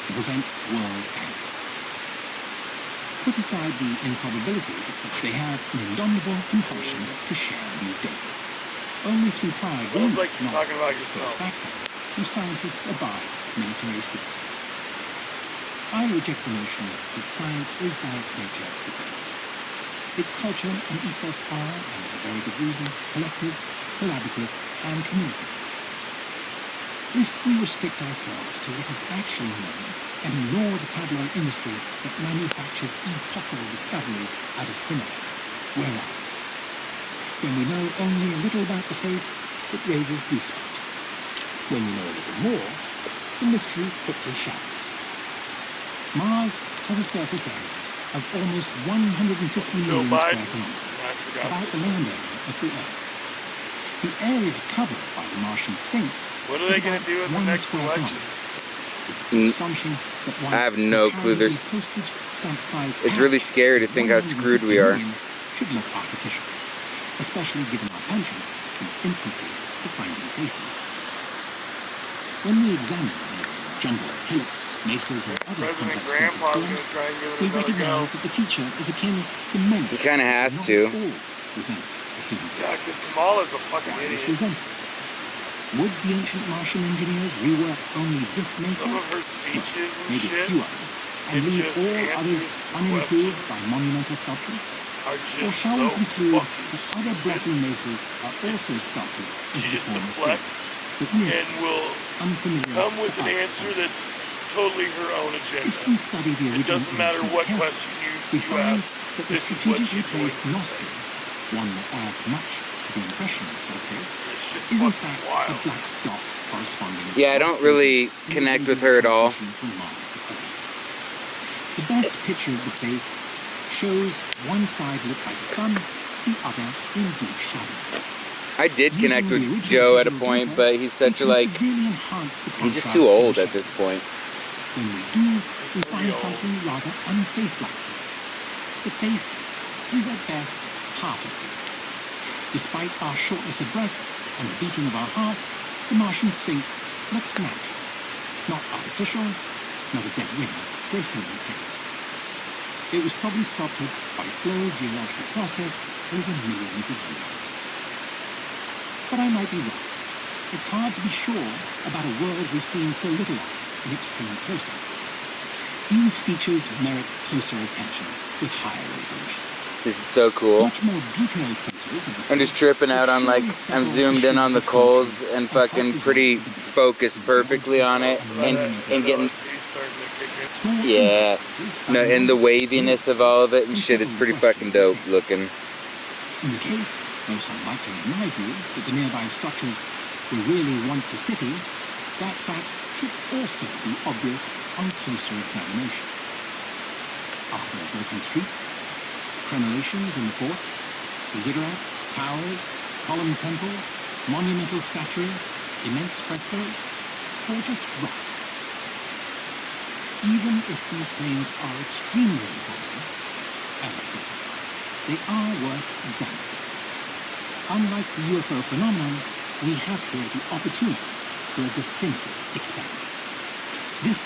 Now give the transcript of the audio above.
to prevent world end. Put aside the improbability that they have an indomitable compulsion to share new data. Only through prior agreement, like you're not talking about the yourself. first factor, do scientists abide military secrecy. I reject the notion that science is by its nature superior. Its culture and ethos are, and for very good reason, collective, collaborative, and communicative. If we restrict ourselves to what is actually known and ignore the tabloid industry that manufactures epochal discoveries out of thin air, we're wrong. When we know only a little about the face, it raises goosebumps. When we know a little more, the mystery quickly shatters. Mars has a surface area of almost 150 million square kilometers, about the land area of the Earth. The area covered by the Martian Sphinx. What are they going to do in the next election? I have no clue. It's really scary to think how screwed we are. Should look artificial, especially given our penchant since infancy for finding faces. When we examine the jungle of hillocks, mesas, and other complex surface forms, we recognize that the feature is akin to many. He kind of has to. Yeah, because Kamala's a fucking idiot. Would the ancient Martian engineers rework only this mesa? Some of her speeches and maybe shit, a few others, and leave all others unimproved by monumental sculpture? Or shall we conclude that other blocking mesas are also sculpted into the form of faces, but and will unfamiliar come with to an us? answer that's totally her own agenda. If we study the It original doesn't matter image what carefully, question we you find ask, that the this is what strategically she's going placed to say. nostril, one that adds much to the impression of the face, This shit's is in fucking fact a wild. black dot corresponding. Yeah, I don't really connect with her at all. From Mars to Earth. The best picture of the face shows one side lit by the sun, the other in deep shadow. I did connect with Joe at a point, but he's such a he's just too old at this point. When we do, we find something rather unfacelike. The face is at best half a face. Despite our shortness of breath and the beating of our hearts, the Martian Sphinx looks natural. Not artificial, not a dead ringer for a human face. It was probably sculpted by a slow geological process over millions of years. But I might be wrong. It's hard to be sure about a world we've seen so little of in extreme close-up. These features merit closer attention with higher resolution. This is so cool. Much more detailed photos of the I'm just tripping out on I'm zoomed in on the coals and fucking pretty focused perfectly on it and getting, yeah, no, and the waviness of all of it and shit, it's pretty fucking dope looking. In the case, most unlikely in my view, that the nearby structures were really once a city, that fact should also be obvious on closer examination. Are there broken streets, crenellations in the fort, ziggurats, towers, column temples, monumental statuary, immense frescoes, or just rocks? Even if these claims are extremely important, as I put it, they are worth examining. Unlike the UFO phenomenon, we have here the opportunity for a definitive experiment. This